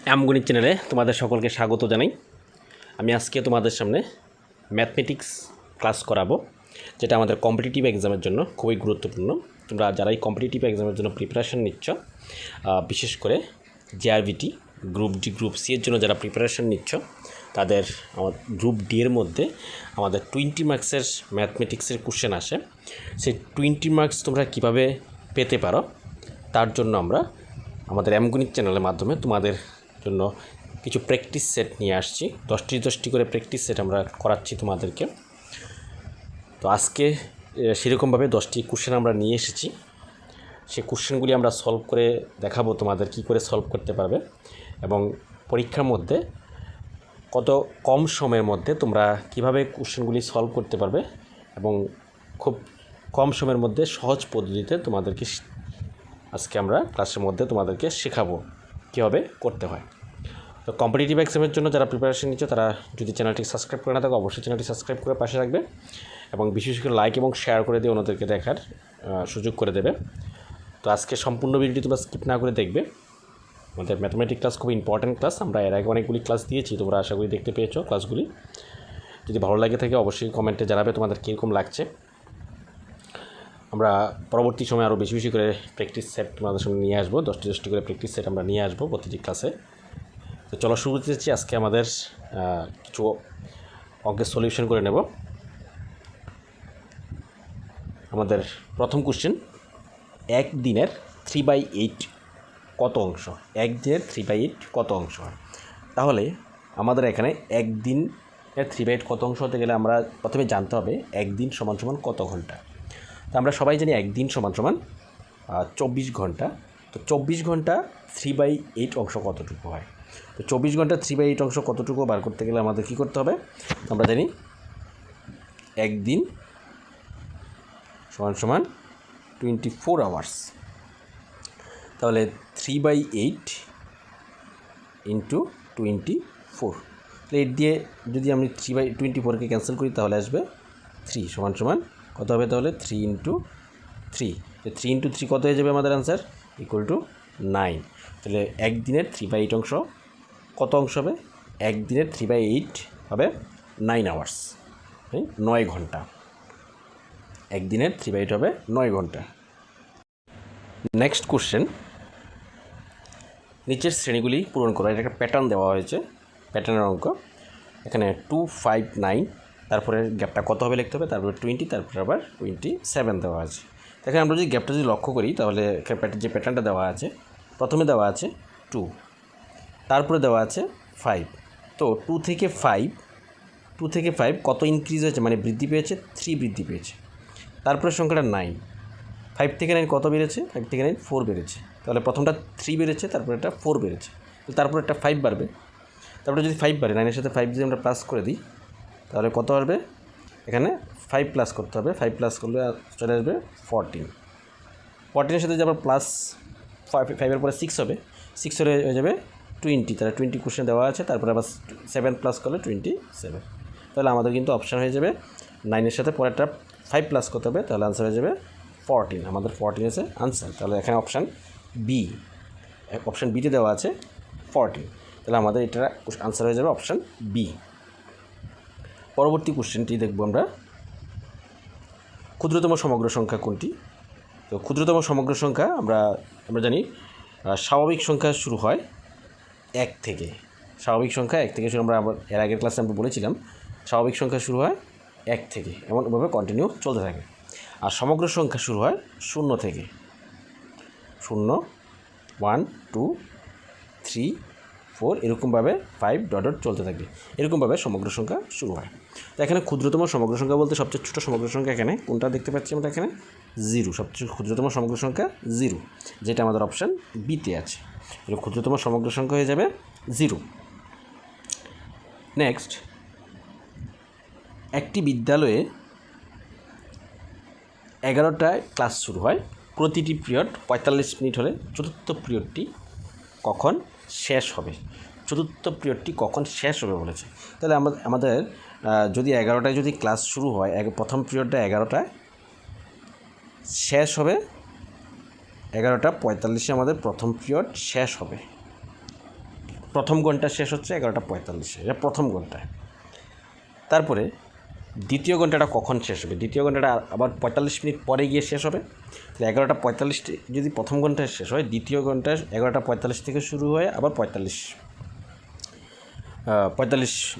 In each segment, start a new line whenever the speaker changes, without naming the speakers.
আমগণিত চ্যানেলে তোমাদের সকলকে স্বাগত জানাই। আমি আজকে তোমাদের সামনে ম্যাথমেটিক্স ক্লাস করাবো, যেটা আমাদের কম্পিটিটিভ এক্সামের জন্য খুবই গুরুত্বপূর্ণ। তোমরা যারাই কম্পিটিটিভ এক্সামের জন্য প্রিপারেশান নিচ্ছ, বিশেষ করে জেআরভিটি, গ্রুপ ডি, গ্রুপ সি এর জন্য যারা প্রিপারেশান নিচ্ছ, তাদের গ্রুপ ডি এর মধ্যে আমাদের 20 মার্কসের ম্যাথমেটিক্সের কোশ্চেন আসে। সেই 20 মার্কস তোমরা কীভাবে পেতে পারো, তার জন্য আমরা আমাদের আমগণিত চ্যানেলের মাধ্যমে তোমাদের জন্য কিছু প্র্যাকটিস সেট নিয়ে আসছি। 10টি করে প্র্যাকটিস সেট আমরা করাচ্ছি তোমাদেরকে। তো আজকে সেরকমভাবে 10টি কোশ্চেন আমরা নিয়ে এসেছি। সেই কোশ্চেনগুলি আমরা সলভ করে দেখাবো তোমাদের কী করে সলভ করতে পারবে, এবং পরীক্ষার মধ্যে কত কম সময়ের মধ্যে তোমরা কিভাবে কোশ্চেনগুলি সলভ করতে পারবে, এবং খুব কম সময়ের মধ্যে সহজ পদ্ধতিতে তোমাদেরকে আজকে আমরা ক্লাসের মধ্যে তোমাদেরকে শেখাবো কীভাবে করতে হয়। তো কম্পিটিটিভ এক্সামের জন্য যারা প্রিপারেশন নিচ্ছ, তারা যদি চ্যানেলটি সাবস্ক্রাইব করে না থাকো, অবশ্যই চ্যানেলটি সাবস্ক্রাইব করে পাশে রাখবে, এবং বিশেষ করে লাইক এবং শেয়ার করে দিয়ে অন্যদেরকে দেখার সুযোগ করে দেবে। তো আজকে সম্পূর্ণ ভিডিওটি তোমরা স্কিপ না করে দেখবে। আমাদের ম্যাথমেটিক্স ক্লাস খুব ইম্পর্ট্যান্ট ক্লাস। আমরা এর আগে অনেকগুলি ক্লাস দিয়েছি, তোমরা আশা করি দেখতে পেয়েছো ক্লাসগুলি। যদি ভালো লাগে থাকে অবশ্যই কমেন্টে জানাবে তোমাদের কীরকম লাগছে। আমরা পরবর্তী সময়ে আরও বেশি বেশি করে প্র্যাকটিস সেট তোমাদের সামনে নিয়ে আসবো। 10টি করে প্র্যাকটিস সেট আমরা নিয়ে আসবো প্রতিটি ক্লাসে। তো চলো শুরু করতেছি। আজকে আমাদের কিছু অঙ্কের সলিউশন করে নেব। আমাদের প্রথম কোশ্চেন, এক দিনের 3/8 কত অংশ? এক দিনের 3/8 কত অংশ হয়? তাহলে আমাদের এখানে এক দিনের 3/8 কত অংশ হতে গেলে আমরা প্রথমে জানতে হবে একদিন সমান সমান কত ঘন্টা। তো আমরা সবাই জানি একদিন সমান সমান 24 ঘন্টা। তো 24 ঘন্টা 3/8 অংশ কতটুকু হয়? তো 24 ঘন্টা 3/8 অংশ কতটুকু বার করতে গেলে আমাদের কী করতে হবে? আমরা জানি একদিন সমান সমান 24 আওয়ার্স। তাহলে 3/8 ইন্টু 24, তাহলে 8 দিয়ে যদি আমি 3/24কে ক্যান্সেল করি তাহলে আসবে 3 সমান সমান কত হবে? তাহলে 3 ইন্টু 3, 3 ইন্টু 3 কত হয়ে যাবে আমাদের আনসার? Equal to 9। তাহলে একদিনের 3/8 অংশ কত অংশ হবে? একদিনের 3/8 হবে 9 আওয়ার্স, 9 ঘন্টা। একদিনের 3/8 হবে 9 ঘন্টা। নেক্সট কোশ্চেন, নিচের শ্রেণীগুলি পূরণ করা। এটা একটা প্যাটার্ন দেওয়া হয়েছে, প্যাটার্নের অঙ্ক। এখানে 259, তারপরে গ্যাপটা কত হবে লিখতে হবে, তারপরে 20, তারপরে আবার 27 দেওয়া আছে। এখানে আমরা যদি গ্যাপটা যদি লক্ষ্য করি, তাহলে যে প্যাটার্নটা দেওয়া আছে, প্রথমে দেওয়া আছে 2, তারপরে দেওয়া আছে 5। তো 2 থেকে 5 কত ইনক্রিজ হয়েছে, মানে বৃদ্ধি পেয়েছে? 3 বৃদ্ধি পেয়েছে। তারপরে সংখ্যাটা 9, 5 থেকে 9 কত বেড়েছে? 5 থেকে 9 4 বেড়েছে। তাহলে প্রথমটা 3 বেড়েছে, তারপরে একটা 4 বেড়েছে, তারপরে একটা 5 বাড়বে। তারপরে যদি 5 বাড়ে, 9-এর সাথে 5 যদি আমরা প্লাস করে দিই তাহলে কত আসবে? এখানে 5 প্লাস করতে হবে। 5 প্লাস করলে চলে আসবে 14। 14-এর সাথে যে আবার প্লাস 5-এর পরে 6 হবে, 6 হয়ে যাবে 20। তাহলে 20 কোশ্চেন দেওয়া আছে, তারপরে আবার 7 প্লাস করলে 27। তাহলে আমাদের কিন্তু অপশান হয়ে যাবে 9-এর সাথে পরেরটা 5 প্লাস করতে হবে, তাহলে আনসার হয়ে যাবে 14। আমাদের 14 আছে আনসার। তাহলে এখানে অপশান বি, অপশান বিতে দেওয়া আছে 14, তাহলে আমাদের এটার আনসার হয়ে যাবে অপশান বি। পরবর্তী কোশ্চেনটি দেখব আমরা, ক্ষুদ্রতম সমগ্র সংখ্যা কোনটি? তো ক্ষুদ্রতম সমগ্র সংখ্যা আমরা জানি স্বাভাবিক সংখ্যা শুরু হয় 1 থেকে। স্বাভাবিক সংখ্যা 1 থেকে শুরু, আমরা এর আগের ক্লাসে আমরা বলেছিলাম স্বাভাবিক সংখ্যা শুরু হয় 1 থেকে, এমনভাবে কন্টিনিউ চলতে থাকে। আর সমগ্র সংখ্যা শুরু হয় 0 থেকে, 0, 1, 2, 3, 4, এরকমভাবে 5 ডট চলতে থাকে। এরকমভাবে সমগ্র সংখ্যা শুরু হয়। তো এখানে ক্ষুদ্রতম সমগ্র সংখ্যা বলতে সবচেয়ে ছোটো সমগ্র সংখ্যা এখানে কোনটা দেখতে পাচ্ছি আমরা? এখানে 0, সবচেয়ে ক্ষুদ্রতম সমগ্র সংখ্যা 0, যেটা আমাদের অপশান বিতে আছে। ক্ষুদ্রতম সমগ্র সংখ্যা হয়ে যাবে 0। নেক্সট, একটি বিদ্যালয়ে 11টায় ক্লাস শুরু হয়, প্রতিটি পিরিয়ড 45 মিনিট হলে চতুর্থ পিরিয়ডটি কখন শেষ হবে? চতুর্থ পিরিয়ডটি কখন শেষ হবে বলেছে। তাহলে আমাদের যদি 11টায় যদি ক্লাস শুরু হয়, প্রথম পিরিয়ডটা 11টায় শেষ হবে, 11টা 45-এ আমাদের প্রথম পিরিয়ড শেষ হবে। প্রথম ঘন্টা শেষ হচ্ছে 11:45, এটা প্রথম ঘন্টায়। তারপরে দ্বিতীয় ঘন্টাটা কখন শেষ হবে? দ্বিতীয় ঘন্টাটা আবার 45 মিনিট পরে গিয়ে শেষ হবে। তাহলে 11:45 যদি প্রথম ঘন্টায় শেষ হয়, দ্বিতীয় ঘন্টায় 11:45 থেকে শুরু হয়ে আবার 45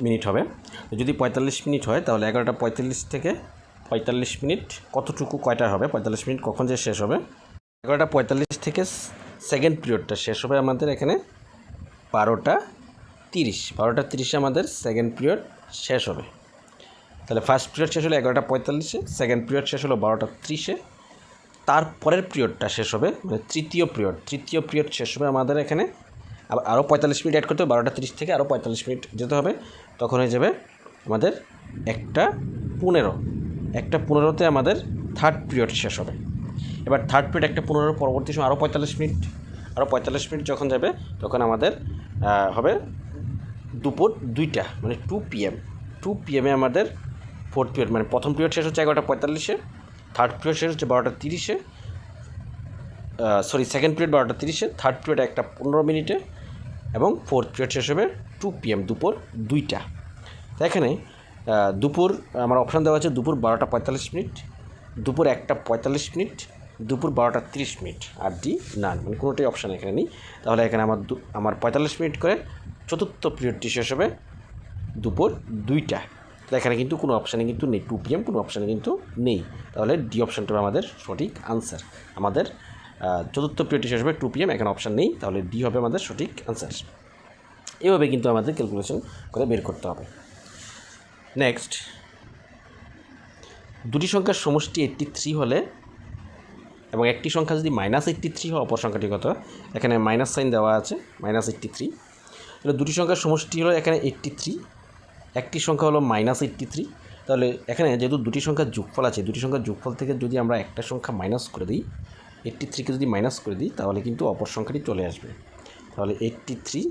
মিনিট হবে। যদি 45 মিনিট হয় তাহলে 11:45 থেকে 45 মিনিট কতটুকু কয়টা হবে? 45 মিনিট কখন যে শেষ হবে? 11:45 থেকে সেকেন্ড পিরিয়ডটা শেষ হবে আমাদের এখানে 12:30। 12:30 আমাদের সেকেন্ড পিরিয়ড শেষ হবে। তাহলে ফার্স্ট পিরিয়ড শেষ হলো 11:45, সেকেন্ড পিরিয়ড শেষ হলো 12:30। তারপরের পিরিয়ডটা শেষ হবে মানে তৃতীয় পিরিয়ড শেষ হবে আমাদের এখানে আরও 45 মিনিট অ্যাড করতে হবে। 12:30 থেকে আরও 45 মিনিট যেতে হবে, তখন হয়ে যাবে আমাদের 1:15 আমাদের থার্ড পিরিয়ড শেষ হবে। এবার থার্ড পিরিয়ড 1:15 পরবর্তী সময় আরও 45 মিনিট যখন যাবে তখন আমাদের হবে দুপুর 2টা মানে 2 PM আমাদের ফোর্থ পিরিয়ড, মানে প্রথম পিরিয়ড শেষ হচ্ছে 11:45, থার্ড পিরিয়ড শেষ হচ্ছে 12:30, সেকেন্ড পিরিয়ড 12:30, থার্ড পিরিয়ড 1:15 এবং ফোর্থ পিরিয়ড শেষ হবে 2 PM দুপুর 2টা। তো এখানে দুপুর আমার অপশান দেওয়া আছে দুপুর 12:45, দুপুর 1:45, দুপুর 12:30 আর ডি নান, মানে কোনোটাই অপশান এখানে নেই। তাহলে এখানে আমার 45 মিনিট করে চতুর্থ পিরিয়ডটি শেষ হবে দুপুর 2টা। তো এখানে কিন্তু কোনো অপশানে কিন্তু নেই, 2 PM কোনো অপশানে কিন্তু নেই। তাহলে ডি অপশানটা আমাদের সঠিক আনসার। আমাদের চতুর্থ পিরিয়ডটি শেষ হবে 2 PM, এখানে অপশান নেই, তাহলে ডি হবে আমাদের সঠিক আনসার। এভাবে কিন্তু আমাদের ক্যালকুলেশন করে বের করতে হবে। নেক্সট, দুটি সংখ্যার সমষ্টি 83 হলে এবং একটি সংখ্যা যদি -83 হয়, অপর সংখ্যাটি কত? এখানে মাইনাস সাইন দেওয়া আছে, -83। তাহলে দুটি সংখ্যার সমষ্টি হলো এখানে 83, একটি সংখ্যা হলো -83। তাহলে এখানে যেহেতু দুটি সংখ্যার যোগফল আছে, দুটি সংখ্যার যোগফল থেকে যদি আমরা একটা সংখ্যা মাইনাস করে দিই, 83কে যদি মাইনাস করে দিই তাহলে কিন্তু অপর সংখ্যাটি চলে আসবে। তাহলে 83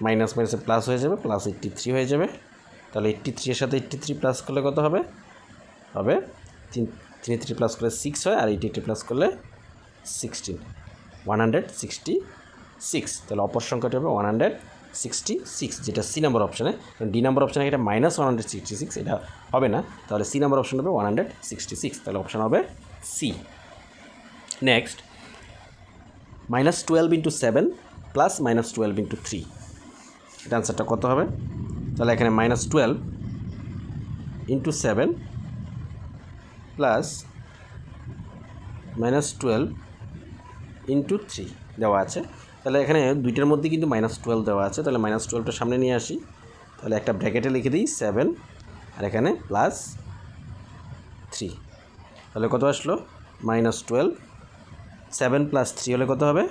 মাইনাস মাইনাসে প্লাস হয়ে যাবে, +83 হয়ে যাবে। তাহলে 83 এর সাথে 83 প্লাস করলে কত হবে? 3 প্লাস করলে 6 হয়, আর 83 প্লাস করলে 16, 166। তাহলে অপর সংখ্যাটি হবে 166, যেটা সি নাম্বার অপশানে। ডি নাম্বার অপশানে এটা -166, এটা হবে না, তাহলে সি নাম্বার অপশান হবে 166, তাহলে অপশান হবে সি। নেক্সট, -12 × 7 + -12 × 3, এটা আনসারটা কত হবে? তাহলে এখানে -12 × 7 + -12 × 3 দেওয়া আছে। তাহলে এখানে দুইটার মধ্যে কিন্তু -12 দেওয়া আছে, তাহলে -12টা সামনে নিয়ে আসি। তাহলে একটা ব্র্যাকেটে লিখে দিই 7, আর এখানে +3, তাহলে কত আসলো? -12, 7 + 3 হলে কত হবে?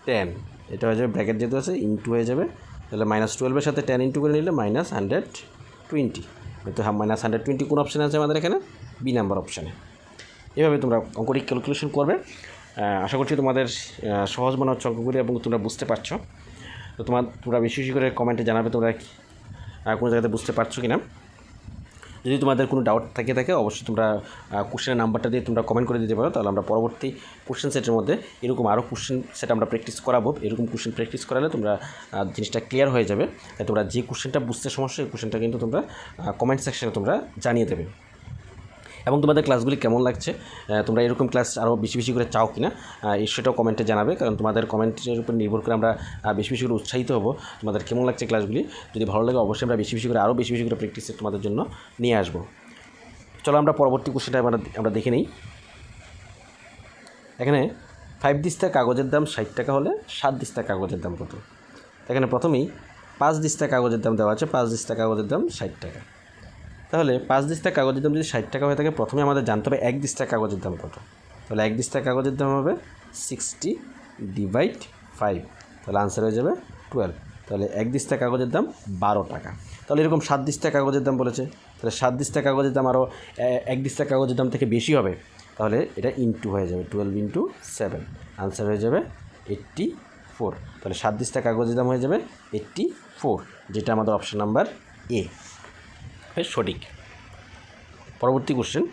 10। এটা হয়ে যাবে ব্র্যাকেট যেহেতু আছে ইনটু হয়ে যাবে, তাহলে -12-এর সাথে 10 ইনটু করে নিলে -120। তো -120 কোন অপশানে আছে আমাদের এখানে? বি নাম্বার অপশানে। এভাবে তোমরা অঙ্কটি ক্যালকুলেশন করবে। আশা করছি তোমাদের সহজ মনে হচ্ছে অঙ্কগুলি এবং তোমরা বুঝতে পারছো। তো তোমরা বেশি বেশি করে কমেন্টে জানাবে তোমরা কোনো জায়গাতে বুঝতে পারছো কি না। যদি তোমাদের কোনো ডাউট থাকে অবশ্যই তোমরা কোশ্চেনের নাম্বারটা দিয়ে তোমরা কমেন্ট করে দিতে পারো, তাহলে আমরা পরবর্তী কোশ্চেন সেটের মধ্যে এরকম আরও কোশ্চেন সেট আমরা প্র্যাকটিস করাবো। এরকম কোশ্চেন প্র্যাকটিস করালে তোমরা জিনিসটা ক্লিয়ার হয়ে যাবে। তাই তোমরা যে কোশ্চেনটা বুঝতে সমস্যা, এই কোশ্চেনটা কিন্তু তোমরা কমেন্ট সেকশনে তোমরা জানিয়ে দেবে। এবং তোমাদের ক্লাসগুলি কেমন লাগছে, তোমরা এরকম ক্লাস আরও বেশি বেশি করে চাও কিনা সেটাও কমেন্টে জানাবে, কারণ তোমাদের কমেন্টের উপর নির্ভর করে আমরা বেশি বেশি করে উৎসাহিত হব। তোমাদের কেমন লাগছে ক্লাসগুলি, যদি ভালো লাগে অবশ্যই আমরা বেশি বেশি করে আরও বেশি বেশি করে প্র্যাকটিসে তোমাদের জন্য নিয়ে আসবো। চলো আমরা পরবর্তী কোশ্চেনটা আমরা দেখে নিই। এখানে 5 দিস্তা কাগজের দাম 60 টাকা হলে 7 দিস্তা কাগজের দাম কত? এখানে প্রথমেই 5 দিস্তা কাগজের দাম দেওয়া আছে, 5 দিস্তা কাগজের দাম 60 টাকা। তাহলে 5 দিস্তা কাগজের দাম যদি 60 টাকা হয়ে থাকে, প্রথমে আমাদের জানতে হবে 1 দিস্তা কাগজের দাম কত। তাহলে 1 দিস্তা কাগজের দাম হবে 60 / 5, তাহলে আনসার হয়ে যাবে 12। তাহলে 1 দিস্তা কাগজের দাম 12 টাকা। তাহলে এরকম 7 দিস্তা কাগজের দাম বলেছে, তাহলে 7 দিস্তা কাগজের দাম আরও 1 দিস্তা কাগজের দাম থেকে বেশি হবে, তাহলে এটা ইনটু হয়ে যাবে 12 × 7, আনসার হয়ে যাবে 84। তাহলে 7 দিস্তা কাগজের দাম হয়ে যাবে 84, যেটা আমাদের অপশন নাম্বার এ সঠিক। পরবর্তী কোশ্চেন,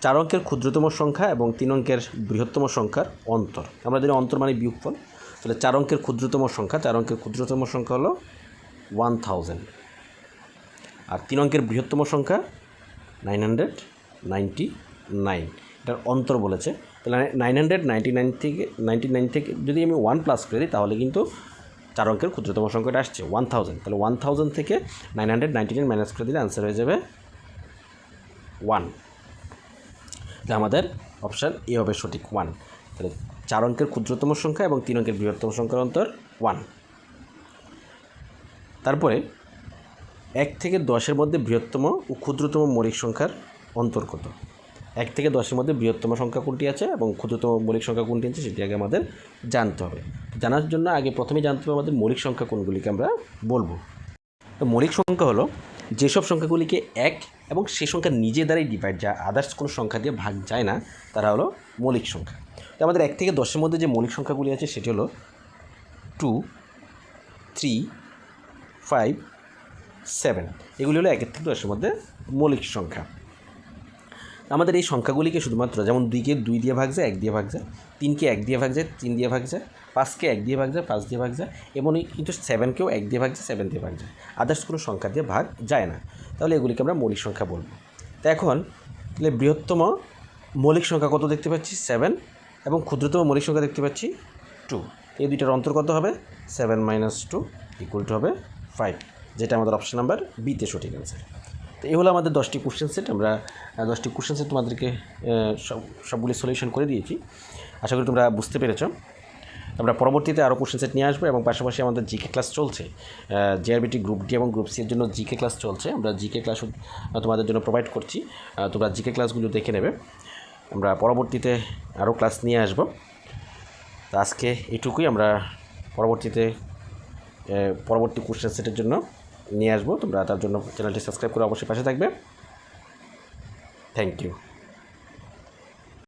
4 অঙ্কের ক্ষুদ্রতম সংখ্যা এবং 3 অঙ্কের বৃহত্তম সংখ্যার অন্তর। আমরা জানি অন্তর মানে বিয়োগফল। তো তাহলে 4 অঙ্কের ক্ষুদ্রতম সংখ্যা হলো 1000, আর 3 অঙ্কের বৃহত্তম সংখ্যা 999, এটার অন্তর বলেছে। তাহলে 999 থেকে যদি আমি 1 প্লাস করে দিই তাহলে কিন্তু 4 অঙ্কের ক্ষুদ্রতম সংখ্যাটা আসছে 1000। তাহলে 1000 থেকে 999 মাইনাস করে দিলে আনসার হয়ে যাবে 1। তাহলে আমাদের অপশান এ হবে সঠিক, 1। তাহলে 4 অঙ্কের ক্ষুদ্রতম সংখ্যা এবং 3 অঙ্কের বৃহত্তম সংখ্যার অন্তর 1। তারপরে 1 থেকে 10-এর মধ্যে বৃহত্তম ও ক্ষুদ্রতম মৌলিক সংখ্যার অন্তর কত? 1 থেকে 10-এর মধ্যে বৃহত্তম সংখ্যা কোনটি আছে এবং ক্ষুদ্রতম মৌলিক সংখ্যা কোনটি আছে সেটি আগে আমাদের জানতে হবে। জানার জন্য আগে প্রথমে জানতে হবে আমাদের মৌলিক সংখ্যা কোনগুলিকে আমরা বলবো। তো মৌলিক সংখ্যা হলো যেসব সংখ্যাগুলিকে 1 এবং সেই সংখ্যা নিজে দ্বারাই ডিভাইড, যা আদার্স কোনো সংখ্যা দিয়ে ভাগ যায় না, তারা হলো মৌলিক সংখ্যা। তো আমাদের 1 থেকে 10-এর মধ্যে যে মৌলিক সংখ্যাগুলি আছে সেটি হলো 2, 3, 5, 7। এগুলি হলো 1 থেকে 10-এর মধ্যে মৌলিক সংখ্যা। আমাদের এই সংখ্যাগুলিকে শুধুমাত্র যেমন 2কে 2 দিয়ে ভাগ যায়, 1 দিয়ে ভাগ যায়, 3কে 1 দিয়ে ভাগ যায়, 3 দিয়ে ভাগ যায়, 5কে 1 দিয়ে ভাগ যায়, 5 দিয়ে ভাগ যায়, এমনই কিন্তু 7কেও 1 দিয়ে ভাগ যায়, 7 দিয়ে ভাগ যায়, আদার্স কোনো সংখ্যা দিয়ে ভাগ যায় না। তাহলে এগুলিকে আমরা মৌলিক সংখ্যা বলবো। তো এখন তাহলে বৃহত্তম মৌলিক সংখ্যা কত দেখতে পাচ্ছি? 7, এবং ক্ষুদ্রতম মৌলিক সংখ্যা দেখতে পাচ্ছি 2। এই দুইটার অন্তর কত হবে? 7 - 2 = হবে 5, যেটা আমাদের অপশন নাম্বার বিতে সঠিক অ্যান্সার। তো এই হলো আমাদের 10টি কোশ্চেন সেট। আমরা 10টি কোশ্চেন সেট তোমাদেরকে সবগুলি সলিউশন করে দিয়েছি। আশা করি তোমরা বুঝতে পেরেছ। আমরা পরবর্তীতে আরও কোশ্চেন সেট নিয়ে আসবো, এবং পাশাপাশি আমাদের জিকে ক্লাস চলছে। জেআরবিটি গ্রুপ ডি এবং গ্রুপ সি এর জন্য জিকে ক্লাস চলছে। আমরা জিকে ক্লাস তোমাদের জন্য প্রোভাইড করছি, তোমরা জিকে ক্লাসগুলো দেখে নেবে। আমরা পরবর্তীতে আরও ক্লাস নিয়ে আসবো। তো আজকে এইটুকুই। আমরা পরবর্তী কোশ্চেন সেটের জন্য নিয়ে আসবো। তোমরা তার জন্য চ্যানেলটি সাবস্ক্রাইব করে অবশ্যই পাশে থাকবে। Thank you.